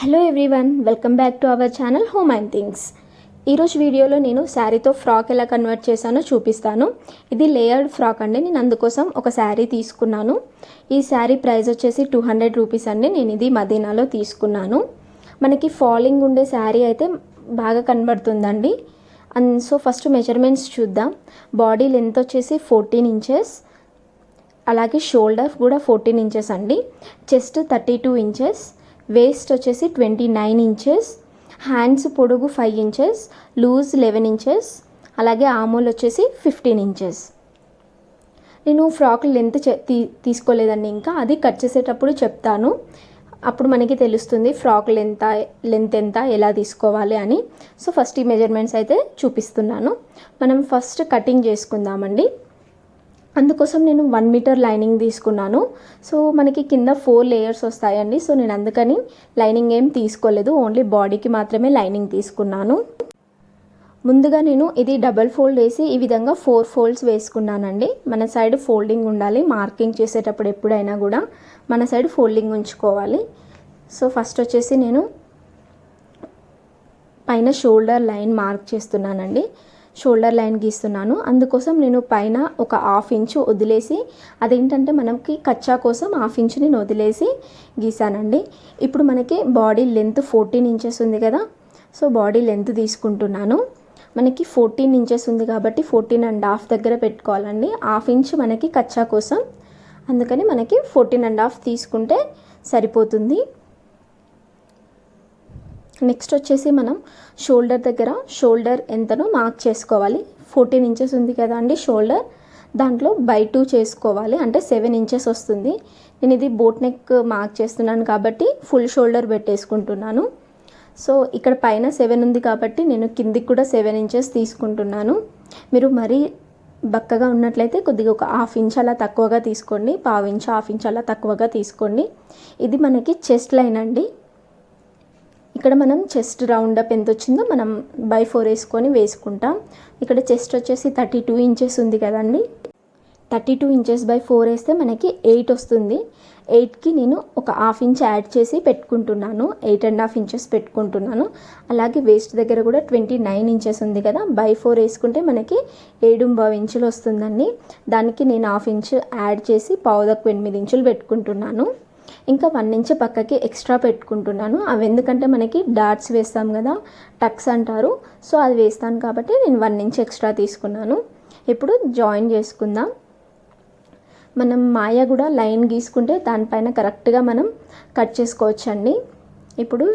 Hello everyone, welcome back to our channel home and things. ఈరోజు వీడియోలో నేను శారీతో frock ఎలా కన్వర్ట్ చేశానో చూపిస్తాను. ఇది లేయర్డ్ ఫ్రాక్ అండి. నేను అందుకోసం ఒక శారీ తీసుకున్నాను. ఈ శారీ ప్రైస్ వచ్చేసి 200 రూపీస్ అండి. నేను ఇది మదీనాలో తీసుకున్నాను. మనకి ఫాలింగ్ ఉండే శారీ అయితే బాగా కనబడుతుందండి. సో ఫస్ట్ మెజర్మెంట్స్ చూద్దాం. బాడీ లెంత్ వచ్చేసి 14 ఇంచెస్, అలాగే షోల్డర్ కూడా 14 ఇంచెస్ అండి. చెస్ట్ 32 ఇంచెస్, వేస్ట్ వచ్చేసి 29 ఇంచెస్, హ్యాండ్స్ పొడుగు 5 ఇంచెస్, లూజ్ 11 ఇంచెస్, అలాగే ఆమోల్ వచ్చేసి 15 ఇంచెస్. నేను ఫ్రాక్ లెంత్ తీసుకోలేదండి, ఇంకా అది కట్ చేసేటప్పుడు చెప్తాను. అప్పుడు మనకి తెలుస్తుంది ఫ్రాక్ లెంత్ ఎంత ఎలా తీసుకోవాలి అని. సో ఫస్ట్ ఈ మెజర్మెంట్స్ అయితే చూపిస్తున్నాను. మనం ఫస్ట్ కటింగ్ చేసుకుందామండి. అందుకోసం నేను 1 మీటర్ లైనింగ్ తీసుకున్నాను. సో మనకి కింద 4 లేయర్స్ వస్తాయండి. సో నేను అందుకని లైనింగ్ ఏం తీసుకోలేదు, ఓన్లీ బాడీకి మాత్రమే లైనింగ్ తీసుకున్నాను. ముందుగా నేను ఇది డబల్ ఫోల్డ్ వేసి ఈ విధంగా 4 ఫోల్డ్స్ వేసుకున్నానండి. మన సైడ్ ఫోల్డింగ్ ఉండాలి. మార్కింగ్ చేసేటప్పుడు ఎప్పుడైనా కూడా మన సైడ్ ఫోల్డింగ్ ఉంచుకోవాలి. సో ఫస్ట్ వచ్చేసి నేను పైన షోల్డర్ లైన్ మార్క్ చేస్తున్నానండి. షోల్డర్ లైన్ గీస్తున్నాను. అందుకోసం నేను పైన ఒక 1/2 ఇంచు వదిలేసి, అదేంటంటే మనకి కచ్చా కోసం 1/2 ఇంచు నేను వదిలేసి గీసానండి. ఇప్పుడు మనకి బాడీ లెంత్ 14 ఇంచెస్ ఉంది కదా. సో బాడీ లెంత్ తీసుకుంటున్నాను. మనకి 14 ఇంచెస్ ఉంది కాబట్టి 14.5 దగ్గర పెట్టుకోవాలండి. 1/2 ఇంచు మనకి కచ్చా కోసం, అందుకని మనకి 14.5 తీసుకుంటే సరిపోతుంది. నెక్స్ట్ వచ్చేసి మనం షోల్డర్ దగ్గర షోల్డర్ ఎంతనో మార్క్ చేసుకోవాలి. 14 ఇంచెస్ ఉంది కదా అండి షోల్డర్, దాంట్లో బై 2 చేసుకోవాలి, అంటే 7 ఇంచెస్ వస్తుంది. నేను ఇది బోట్ నెక్ మార్క్ చేస్తున్నాను కాబట్టి ఫుల్ షోల్డర్ పెట్టేసుకుంటున్నాను. సో ఇక్కడ పైన 7 ఉంది కాబట్టి నేను కిందికి కూడా 7 ఇంచెస్ తీసుకుంటున్నాను. మీరు మరీ బక్కగా ఉన్నట్లయితే కొద్దిగా ఒక 1/2 ఇంచ్ అలా తక్కువగా తీసుకోండి, 1/2 ఇంచ్ 1/2 ఇంచ్ అలా తక్కువగా తీసుకోండి. ఇది మనకి చెస్ట్ లైన్ అండి. ఇక్కడ మనం చెస్ట్ రౌండప్ ఎంత వచ్చిందో మనం బై 4 వేసుకొని వేసుకుంటాం. ఇక్కడ చెస్ట్ వచ్చేసి 32 ఇంచెస్ ఉంది కదండి. 32 ఇంచెస్ బై 4 వేస్తే మనకి 8 వస్తుంది. 8కి నేను ఒక 1/2 ఇంచ్ యాడ్ చేసి పెట్టుకుంటున్నాను, 8.5 ఇంచెస్ పెట్టుకుంటున్నాను. అలాగే వేస్ట్ దగ్గర కూడా 29 ఇంచెస్ ఉంది కదా, బై 4 వేసుకుంటే మనకి 7.5 ఇంచులు వస్తుందండి. దానికి నేను 1/2 ఇంచ్ యాడ్ చేసి 8 ఇంచులు పెట్టుకుంటున్నాను. ఇంకా 1 ఇంచ్ పక్కకి ఎక్స్ట్రా పెట్టుకుంటున్నాను. అవి ఎందుకంటే మనకి డాట్స్ వేస్తాం కదా, టక్స్ అంటారు. సో అది వేస్తాను కాబట్టి నేను 1 ఇంచ్ ఎక్స్ట్రా తీసుకున్నాను. ఇప్పుడు జాయిన్ చేసుకుందాం. మనం మాయ కూడా లైన్ గీసుకుంటే దానిపైన కరెక్ట్గా మనం కట్ చేసుకోవచ్చండి. ఇప్పుడు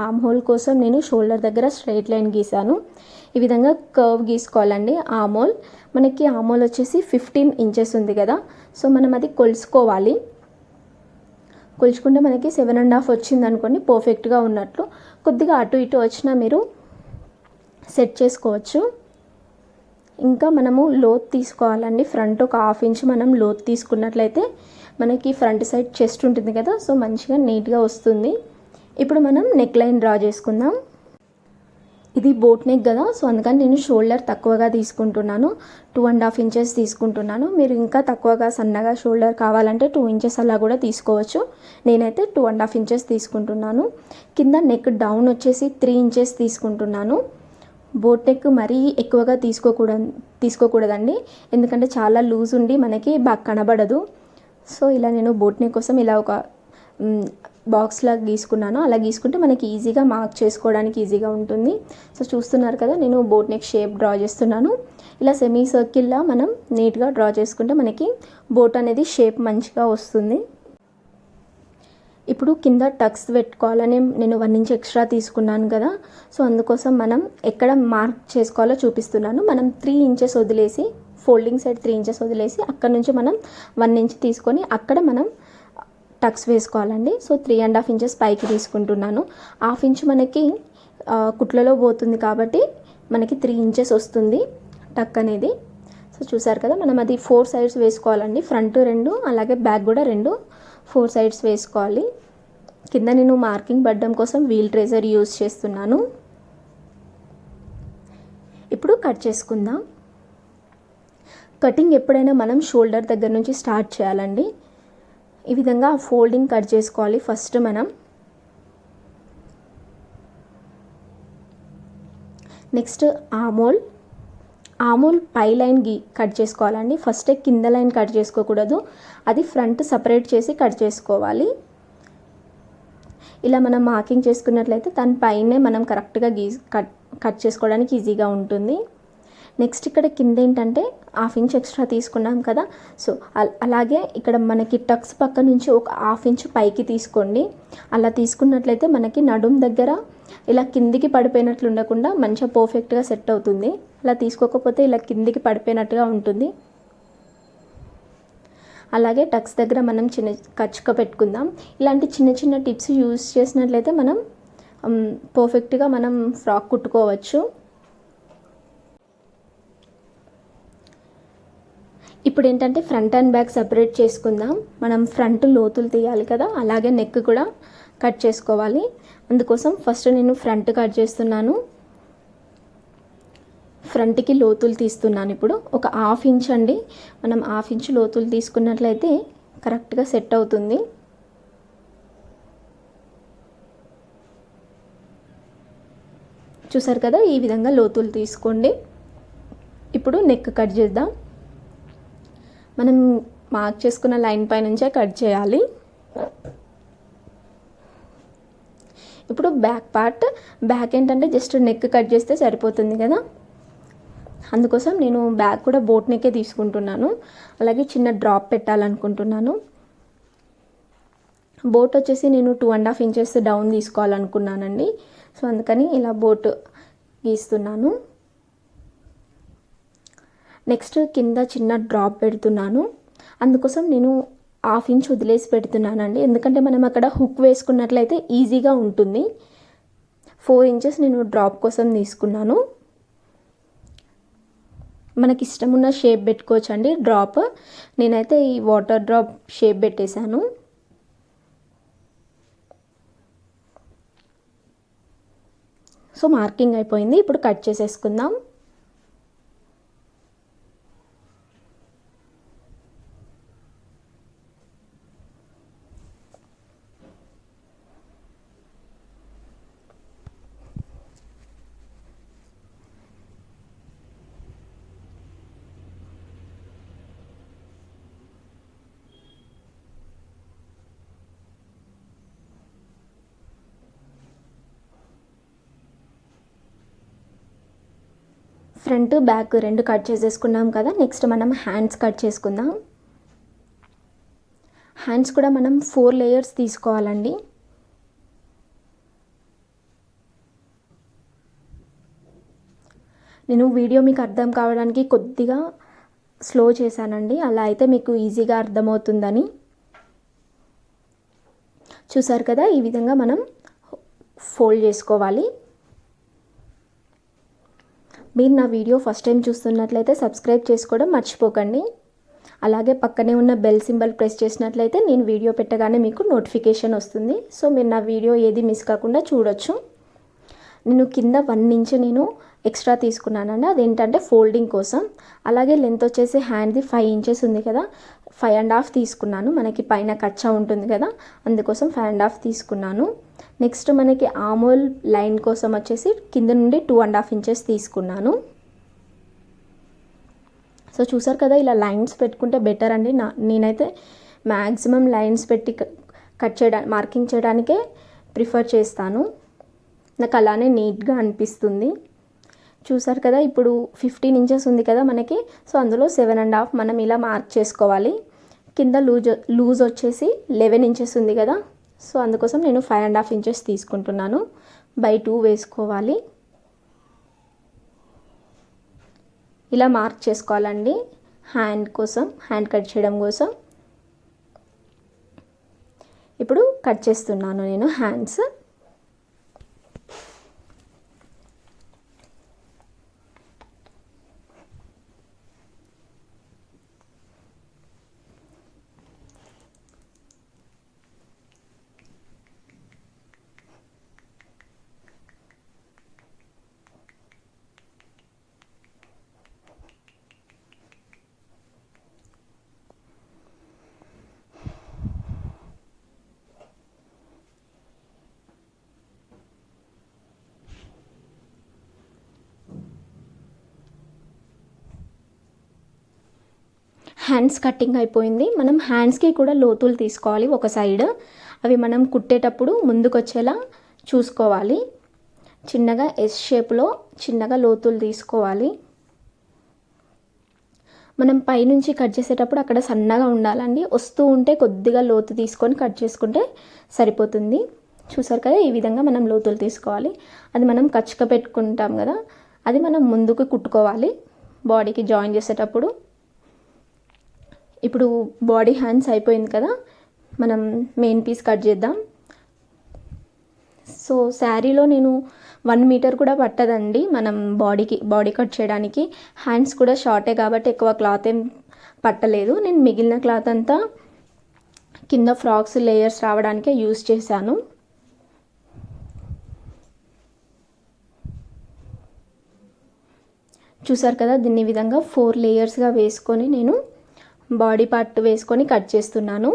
ఆమ్ హోల్ కోసం నేను షోల్డర్ దగ్గర స్ట్రైట్ లైన్ గీసాను. ఈ విధంగా కర్వ్ గీసుకోవాలండి. ఆమ్ హోల్ మనకి వచ్చేసి 15 ఇంచెస్ ఉంది కదా. సో మనం అది కొలుచుకోవాలి. కొలుచుకుంటే మనకి 7.5 వచ్చింది అనుకోండి, పర్ఫెక్ట్గా ఉన్నట్లు. కొద్దిగా అటు ఇటు వచ్చినా మీరు సెట్ చేసుకోవచ్చు. ఇంకా మనము లోత్ తీసుకోవాలండి. ఫ్రంట్ ఒక 1/2 ఇంచ్ మనం లోత్ తీసుకున్నట్లయితే మనకి ఫ్రంట్ సైడ్ చెస్ట్ ఉంటుంది కదా, సో మంచిగా నీట్గా వస్తుంది. ఇప్పుడు మనం నెక్ లైన్ డ్రా చేసుకుందాం. ఇది బోట్ నెక్ కదా, సో అందుకని నేను షోల్డర్ తక్కువగా తీసుకుంటున్నాను, 2.5 ఇంచెస్ తీసుకుంటున్నాను. మీరు ఇంకా తక్కువగా సన్నగా షోల్డర్ కావాలంటే 2 ఇంచెస్ అలా కూడా తీసుకోవచ్చు. నేనైతే 2.5 ఇంచెస్ తీసుకుంటున్నాను. కింద నెక్ డౌన్ వచ్చేసి 3 ఇంచెస్ తీసుకుంటున్నాను. బోట్ నెక్ మరీ ఎక్కువగా తీసుకోకూడదండి, ఎందుకంటే చాలా లూజ్ ఉండి మనకి బాగా కనబడదు. సో ఇలా నేను బోట్ నెక్ కోసం ఇలా ఒక బాక్స్ లాగా గీసుకున్నాను. అలా గీసుకుంటే మనకి ఈజీగా మార్క్ చేసుకోవడానికి ఈజీగా ఉంటుంది. సో చూస్తున్నారు కదా, నేను బోట్ నెక్ షేప్ డ్రా చేస్తున్నాను. ఇలా సెమీ సర్కిల్లా మనం నీట్గా డ్రా చేసుకుంటే మనకి బోట్ అనేది షేప్ మంచిగా వస్తుంది. ఇప్పుడు కింద టక్స్ పెట్టుకోవాలని నేను 1 ఇంచ్ ఎక్స్ట్రా తీసుకున్నాను కదా, సో అందుకోసం మనం ఎక్కడ మార్క్ చేసుకోవాలో చూపిస్తున్నాను. మనం 3 ఇంచెస్ వదిలేసి, ఫోల్డింగ్ సైడ్ 3 ఇంచెస్ వదిలేసి అక్కడ నుంచి మనం 1 ఇంచ్ తీసుకొని అక్కడ మనం టక్స్ వేసుకోవాలండి. సో 3.5 ఇంచెస్ పైకి తీసుకుంటున్నాను. 1/2 ఇంచ్ మనకి కుట్లలో పోతుంది కాబట్టి మనకి 3 ఇంచెస్ వస్తుంది టక్ అనేది. సో చూసారు కదా, మనం అది 4 సైడ్స్ వేసుకోవాలండి. ఫ్రంట్ 2 అలాగే బ్యాక్ కూడా 4 సైడ్స్ వేసుకోవాలి. కింద నేను మార్కింగ్ పడడం కోసం వీల్ ట్రేజర్ యూజ్ చేస్తున్నాను. ఇప్పుడు కట్ చేసుకుందాం. కటింగ్ ఎప్పుడైనా మనం షోల్డర్ దగ్గర నుంచి స్టార్ట్ చేయాలండి. ఈ విధంగా ఫోల్డింగ్ కట్ చేసుకోవాలి ఫస్ట్ మనం. నెక్స్ట్ ఆమోల్ ఆమూల్ పై లైన్ కట్ చేసుకోవాలండి. ఫస్టే కింద లైన్ కట్ చేసుకోకూడదు, అది ఫ్రంట్ సపరేట్ చేసి కట్ చేసుకోవాలి. ఇలా మనం మార్కింగ్ చేసుకున్నట్లయితే దాని పైనే మనం కరెక్ట్గా కట్ చేసుకోవడానికి ఈజీగా ఉంటుంది. నెక్స్ట్ ఇక్కడ కింద ఏంటంటే 1/2 ఇంచ్ ఎక్స్ట్రా తీసుకున్నాం కదా, సో అలాగే ఇక్కడ మనకి టక్స్ పక్క నుంచి ఒక 1/2 ఇంచ్ పైకి తీసుకోండి. అలా తీసుకున్నట్లయితే మనకి నడుం దగ్గర ఇలా కిందికి పడిపోయినట్లు ఉండకుండా మంచిగా పర్ఫెక్ట్గా సెట్ అవుతుంది. అలా తీసుకోకపోతే ఇలా కిందికి పడిపోయినట్టుగా ఉంటుంది. అలాగే టక్స్ దగ్గర మనం చిన్న ఖర్చుగా పెట్టుకుందాం. ఇలాంటి చిన్న చిన్న టిప్స్ యూజ్ చేసినట్లయితే మనం పర్ఫెక్ట్గా మనం ఫ్రాక్ కుట్టుకోవచ్చు. ఇప్పుడు ఏంటంటే ఫ్రంట్ అండ్ బ్యాక్ సపరేట్ చేసుకుందాం. మనం ఫ్రంట్ లోతులు తీయాలి కదా, అలాగే నెక్ కూడా కట్ చేసుకోవాలి. అందుకోసం ఫస్ట్ నేను ఫ్రంట్ కట్ చేస్తున్నాను. ఫ్రంట్కి లోతులు తీస్తున్నాను. ఇప్పుడు ఒక 1/2 ఇంచ్ అండి, మనం 1/2 ఇంచ్ లోతులు తీసుకున్నట్లయితే కరెక్ట్గా సెట్ అవుతుంది. చూసారు కదా, ఈ విధంగా లోతులు తీసుకోండి. ఇప్పుడు నెక్ కట్ చేద్దాం. మనం మార్క్ చేసుకున్న లైన్ పై నుంచే కట్ చేయాలి. ఇప్పుడు బ్యాక్ ఏంటంటే జస్ట్ నెక్ కట్ చేస్తే సరిపోతుంది కదా, అందుకోసం నేను బ్యాక్ కూడా బోట్ నెక్కే తీసుకుంటున్నాను. అలాగే చిన్న డ్రాప్ పెట్టాలనుకుంటున్నాను. బోట్ వచ్చేసి నేను 2.5 ఇంచెస్ డౌన్ తీసుకోవాలనుకున్నానండి. సో అందుకని ఇలా బోట్ గీస్తున్నాను. నెక్స్ట్ కింద చిన్న డ్రాప్ పెడుతున్నాను. అందుకోసం నేను 1/2 ఇంచ్ వదిలేసి పెడుతున్నానండి, ఎందుకంటే మనం అక్కడ హుక్ వేసుకున్నట్లయితే ఈజీగా ఉంటుంది. 4 ఇంచెస్ నేను డ్రాప్ కోసం తీసుకున్నాను. మనకి ఇష్టం ఉన్న షేప్ పెట్టుకోవచ్చు అండి డ్రాప్. నేనైతే ఈ వాటర్ డ్రాప్ షేప్ పెట్టేశాను. సో మార్కింగ్ అయిపోయింది. ఇప్పుడు కట్ చేసేసుకుందాం. ఫ్రంట్ బ్యాక్ రెండు కట్ చేసేసుకున్నాం కదా. నెక్స్ట్ మనం హ్యాండ్స్ కట్ చేసుకుందాం. హ్యాండ్స్ కూడా మనం 4 లేయర్స్ తీసుకోవాలండి. నేను వీడియో మీకు అర్థం కావడానికి కొద్దిగా స్లో చేశానండి, అలా అయితే మీకు ఈజీగా అర్థమవుతుందని. చూసారు కదా, ఈ విధంగా మనం ఫోల్డ్ చేసుకోవాలి. మీరు నా వీడియో ఫస్ట్ టైం చూస్తున్నట్లయితే సబ్స్క్రైబ్ చేసుకోవడం మర్చిపోకండి. అలాగే పక్కనే ఉన్న బెల్ సింబల్ ప్రెస్ చేసినట్లయితే నేను వీడియో పెట్టగానే మీకు నోటిఫికేషన్ వస్తుంది. సో మీరు నా వీడియో ఏది మిస్ కాకుండా చూడొచ్చు. నేను కింద 1 ఇంచ్ నేను ఎక్స్ట్రా తీసుకున్నానండి, అదేంటంటే ఫోల్డింగ్ కోసం. అలాగే లెంత్ వచ్చేసి హ్యాండ్ది 5 ఇంచెస్ ఉంది కదా, 5.5 తీసుకున్నాను. మనకి పైన కచ్చా ఉంటుంది కదా, అందుకోసం 5.5 తీసుకున్నాను. నెక్స్ట్ మనకి ఆమోల్ లైన్ కోసం వచ్చేసి కింద నుండి 2.5 ఇంచెస్ తీసుకున్నాను. సో చూసారు కదా, ఇలా లైన్స్ పెట్టుకుంటే బెటర్ అండి. నేనైతే మ్యాక్సిమం లైన్స్ పెట్టి మార్కింగ్ చేయడానికే ప్రిఫర్ చేస్తాను, నాకు అలానే నీట్గా అనిపిస్తుంది. చూసారు కదా, ఇప్పుడు 15 ఇంచెస్ ఉంది కదా మనకి, సో అందులో 7.5 మనం ఇలా మార్క్ చేసుకోవాలి. కింద లూజ్ వచ్చేసి 11 ఇంచెస్ ఉంది కదా, సో అందుకోసం నేను 5.5 ఇంచెస్ తీసుకుంటున్నాను. బై 2 వేసుకోవాలి. ఇలా మార్క్ చేసుకోవాలండి హ్యాండ్ కోసం, హ్యాండ్ కట్ చేయడం కోసం. ఇప్పుడు కట్ చేస్తున్నాను నేను హ్యాండ్స్. హ్యాండ్స్ కటింగ్ అయిపోయింది. మనం హ్యాండ్స్కి కూడా లోతులు తీసుకోవాలి ఒక సైడ్. అవి మనం కుట్టేటప్పుడు ముందుకు వచ్చేలా చూసుకోవాలి. చిన్నగా ఎస్ షేప్లో చిన్నగా లోతులు తీసుకోవాలి. మనం పైనుంచి కట్ చేసేటప్పుడు అక్కడ సన్నగా ఉండాలండి. వస్తూ ఉంటే కొద్దిగా లోతు తీసుకొని కట్ చేసుకుంటే సరిపోతుంది. చూసారు కదా, ఈ విధంగా మనం లోతులు తీసుకోవాలి. అది మనం కచ్చుక పెట్టుకుంటాం కదా, అది మనం ముందుకు కుట్టుకోవాలి బాడీకి జాయిన్ చేసేటప్పుడు. ఇప్పుడు బాడీ హ్యాండ్స్ అయిపోయింది కదా, మనం మెయిన్ పీస్ కట్ చేద్దాం. సో శారీలో నేను 1 మీటర్ కూడా పట్టదండి మనం బాడీ కట్ చేయడానికి. హ్యాండ్స్ కూడా షార్టే కాబట్టి ఎక్కువ క్లాత్ ఏం పట్టలేదు. నేను మిగిలిన క్లాత్ అంతా కింద ఫ్రాక్స్ లేయర్స్ రావడానికే యూజ్ చేశాను. చూసారు కదా, దీన్ని ఈ విధంగా 4 లేయర్స్గా వేసుకొని నేను బాడీ పార్ట్ వేసుకొని కట్ చేస్తున్నాను.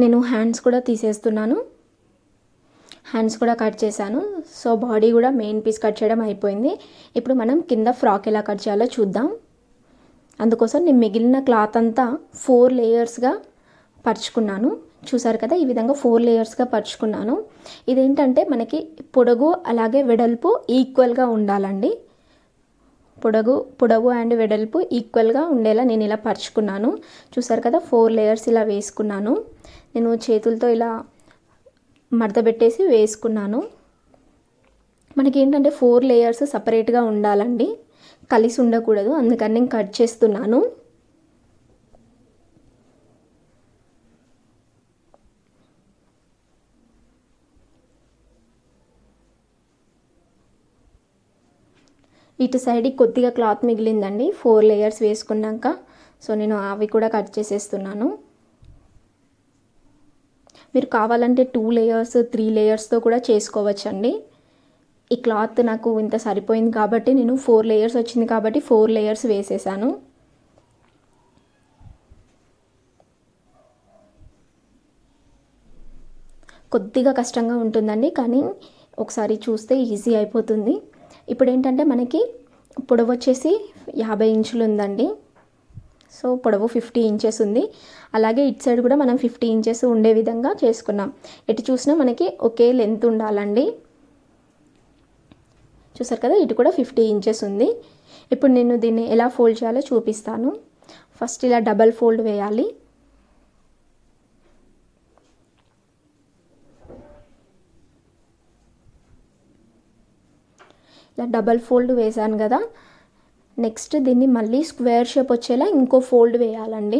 నేను హ్యాండ్స్ కూడా తీసేస్తున్నాను. హ్యాండ్స్ కూడా కట్ చేశాను. సో బాడీ కూడా మెయిన్ పీస్ కట్ చేయడం అయిపోయింది. ఇప్పుడు మనం కింద ఫ్రాక్ ఎలా కట్ చేయాలో చూద్దాం. అందుకోసం నేను మిగిలిన క్లాత్ అంతా 4 లేయర్స్గా పరుచుకున్నాను. చూసారు కదా, ఈ విధంగా 4 లేయర్స్గా పరుచుకున్నాను. ఇదేంటంటే మనకి పొడవు అలాగే వెడల్పు ఈక్వల్గా ఉండాలండి. పొడవు అండ్ వెడల్పు ఈక్వల్గా ఉండేలా నేను ఇలా పరుచుకున్నాను. చూసారు కదా, 4 లేయర్స్ ఇలా వేసుకున్నాను. నేను చేతులతో ఇలా మడత పెట్టేసి వేసుకున్నాను. మనకి ఏంటంటే 4 లేయర్స్ సపరేట్గా ఉండాలండి, కలిసి ఉండకూడదు. అందుకని నేను కట్ చేస్తున్నాను. ఇటు సైడ్ కొద్దిగా క్లాత్ మిగిలిందండి 4 లేయర్స్ వేసుకున్నాక. సో నేను అవి కూడా కట్ చేసేస్తున్నాను. మీరు కావాలంటే 2 లేయర్స్ 3 లేయర్స్తో కూడా చేసుకోవచ్చండి. ఈ క్లాత్ నాకు ఇంత సరిపోయింది కాబట్టి నేను 4 లేయర్స్ వచ్చింది కాబట్టి 4 లేయర్స్ వేసేసాను. కొద్దిగా కష్టంగా ఉంటుందండి, కానీ ఒకసారి చూస్తే ఈజీ అయిపోతుంది. ఇప్పుడు ఏంటంటే మనకి పొడవు వచ్చేసి 50 ఇంచులు ఉందండి. సో పొడవు 50 ఇంచెస్ ఉంది. అలాగే ఇటు సైడ్ కూడా మనం 50 ఇంచెస్ ఉండే విధంగా చేసుకున్నాం. ఎటు చూసినా మనకి ఒకే లెంత్ ఉండాలండి. చూసారు కదా, ఇటు కూడా 50 ఇంచెస్ ఉంది. ఇప్పుడు నేను దీన్ని ఎలా ఫోల్డ్ చేయాలో చూపిస్తాను. ఫస్ట్ ఇలా డబల్ ఫోల్డ్ వేయాలి. ఇలా డబల్ ఫోల్డ్ వేసాను కదా, నెక్స్ట్ దీన్ని మళ్ళీ స్క్వేర్ షేప్ వచ్చేలా ఇంకో ఫోల్డ్ వేయాలండి.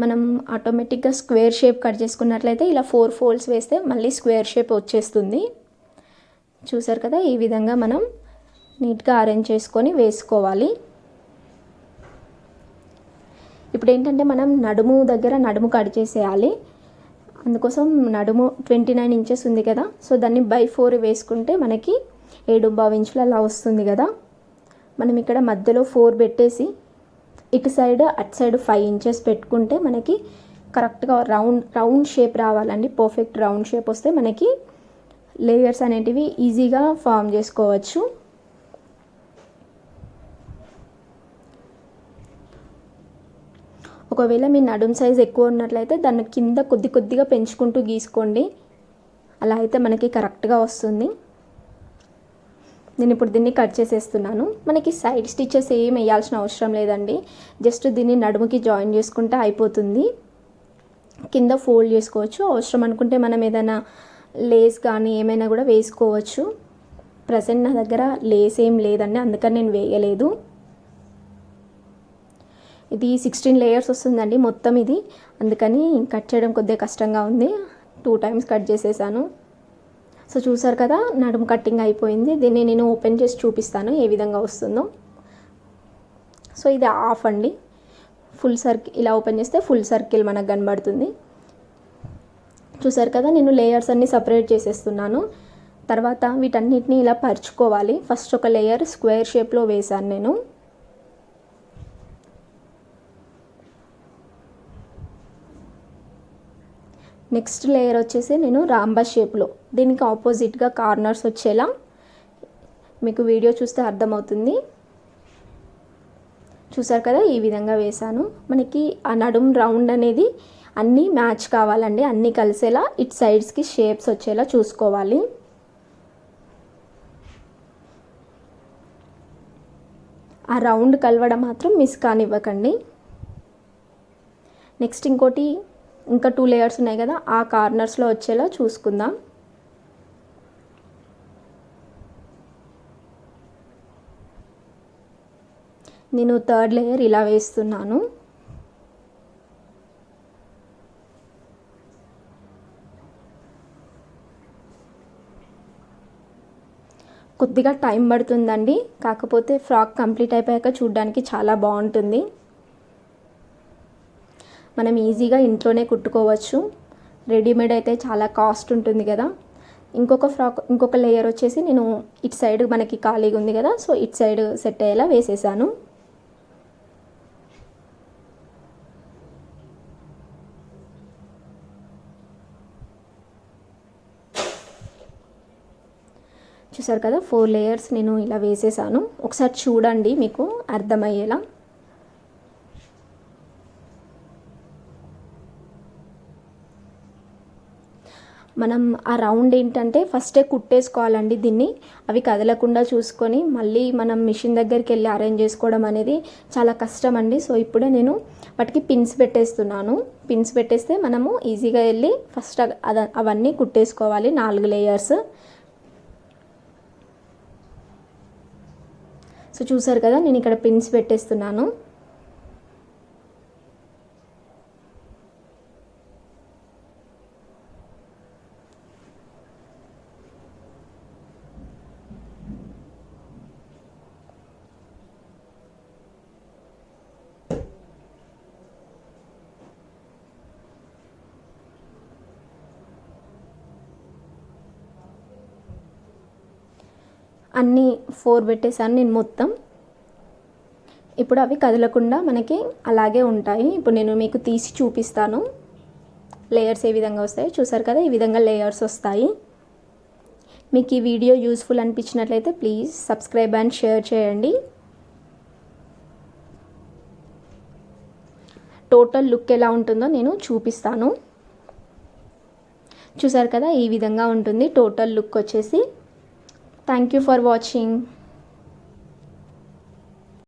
మనం ఆటోమేటిక్గా స్క్వేర్ షేప్ కట్ చేసుకున్నట్లయితే ఇలా 4 ఫోల్డ్స్ వేస్తే మళ్ళీ స్క్వేర్ షేప్ వచ్చేస్తుంది. చూసారు కదా, ఈ విధంగా మనం నీట్గా అరేంజ్ చేసుకొని వేసుకోవాలి. ఇప్పుడు ఏంటంటే మనం నడుము దగ్గర నడుము కట్ చేసేయాలి. అందుకోసం నడుము 29 ఇంచెస్ ఉంది కదా, సో దాన్ని బై 4 వేసుకుంటే మనకి 7.5 ఇంచులు అలా వస్తుంది కదా. మనం ఇక్కడ మధ్యలో 4 పెట్టేసి ఇటు సైడ్ అటు సైడ్ 5 ఇంచెస్ పెట్టుకుంటే మనకి కరెక్ట్గా రౌండ్ షేప్ రావాలండి. పర్ఫెక్ట్ రౌండ్ షేప్ వస్తే మనకి లేయర్స్ అనేటివి ఈజీగా ఫామ్ చేసుకోవచ్చు. ఒకవేళ మీ నడుం సైజ్ ఎక్కువ ఉన్నట్లయితే దాన్ని కింద కొద్దిగా పెంచుకుంటూ గీసుకోండి. అలా అయితే మనకి కరెక్ట్గా వస్తుంది. నేను ఇప్పుడు దీన్ని కట్ చేసేస్తున్నాను. మనకి సైడ్ స్టిచెస్ ఏం వేయాల్సిన అవసరం లేదండి. జస్ట్ దీన్ని నడుముకి జాయిన్ చేసుకుంటే అయిపోతుంది. కింద ఫోల్డ్ చేసుకోవచ్చు. అవసరం అనుకుంటే మనం ఏదైనా లేస్ కానీ ఏమైనా కూడా వేసుకోవచ్చు. ప్రజెంట్ నా దగ్గర లేస్ ఏం లేదండి, అందుకని నేను వేయలేదు. ఇది 16 లేయర్స్ వస్తుందండి మొత్తం ఇది, అందుకని కట్ చేయడం కొద్దిగా కష్టంగా ఉంది. 2 టైమ్స్ కట్ చేసేసాను. సో చూసారు కదా, నడుము కట్టింగ్ అయిపోయింది. దీన్ని నేను ఓపెన్ చేసి చూపిస్తాను ఏ విధంగా వస్తుందో. సో ఇది హాఫ్ అండి. ఫుల్ సర్కిల్ ఇలా ఓపెన్ చేస్తే ఫుల్ సర్కిల్ మనకు కనబడుతుంది. చూసారు కదా, నేను లేయర్స్ అన్నీ సపరేట్ చేసేస్తున్నాను. తర్వాత వీటన్నిటిని ఇలా పరుచుకోవాలి. ఫస్ట్ ఒక లేయర్ స్క్వేర్ షేప్లో వేసాను నేను. నెక్స్ట్ లేయర్ వచ్చేసి నేను రాంబా షేప్లో, దీనికి ఆపోజిట్గా కార్నర్స్ వచ్చేలా మీకు వీడియో చూస్తే అర్థమవుతుంది. చూసారు కదా, ఈ విధంగా వేసాను. మనకి ఆ నడుం రౌండ్ అనేది అన్నీ మ్యాచ్ కావాలండి, అన్నీ కలిసేలా ఇటు సైడ్స్కి షేప్స్ వచ్చేలా చూసుకోవాలి. ఆ రౌండ్ కలవడం మాత్రం మిస్ కానివ్వకండి. నెక్స్ట్ ఇంకా 2 లేయర్స్ ఉన్నాయి కదా, ఆ కార్నర్స్లో వచ్చేలా చూసుకుందాం. నేను 3rd లేయర్ ఇలా వేస్తున్నాను. కొద్దిగా టైం పడుతుందండి, కాకపోతే ఫ్రాక్ కంప్లీట్ అయిపోయాక చూడడానికి చాలా బాగుంటుంది. మనం ఈజీగా ఇంట్లోనే కుట్టుకోవచ్చు. రెడీమేడ్ అయితే చాలా కాస్ట్ ఉంటుంది కదా. ఇంకొక లేయర్ వచ్చేసి నేను ఇటు సైడ్ మనకి ఖాళీగా ఉంది కదా, సో ఇటు సైడ్ సెట్ అయ్యేలా వేసేసాను. చూసారు కదా, 4 లేయర్స్ నేను ఇలా వేసేసాను. ఒకసారి చూడండి మీకు అర్థమయ్యేలా. మనం ఆ రౌండ్ ఏంటంటే ఫస్టే కుట్టేసుకోవాలండి దీన్ని. అవి కదలకుండా చూసుకొని మళ్ళీ మనం మిషన్ దగ్గరికి వెళ్ళి అరేంజ్ చేసుకోవడం అనేది చాలా కష్టం అండి. సో ఇప్పుడే నేను వాటికి పిన్స్ పెట్టేస్తున్నాను. పిన్స్ పెట్టేస్తే మనము ఈజీగా వెళ్ళి ఫస్ట్ అవన్నీ కుట్టేసుకోవాలి. 4 లేయర్స్. సో చూసారు కదా, నేను ఇక్కడ పిన్స్ పెట్టేస్తున్నాను. అన్నీ 4 పెట్టేసాను నేను మొత్తం. ఇప్పుడు అవి కదలకుండా మనకి అలాగే ఉంటాయి. ఇప్పుడు నేను మీకు తీసి చూపిస్తాను లేయర్స్ ఏ విధంగా వస్తాయి. చూసారు కదా, ఈ విధంగా లేయర్స్ వస్తాయి. మీకు ఈ వీడియో యూస్ఫుల్ అనిపించినట్లయితే ప్లీజ్ సబ్స్క్రైబ్ అండ్ షేర్ చేయండి. టోటల్ లుక్ ఎలా ఉంటుందో నేను చూపిస్తాను. చూసారు కదా, ఈ విధంగా ఉంటుంది టోటల్ లుక్ వచ్చేసి. Thank you for watching.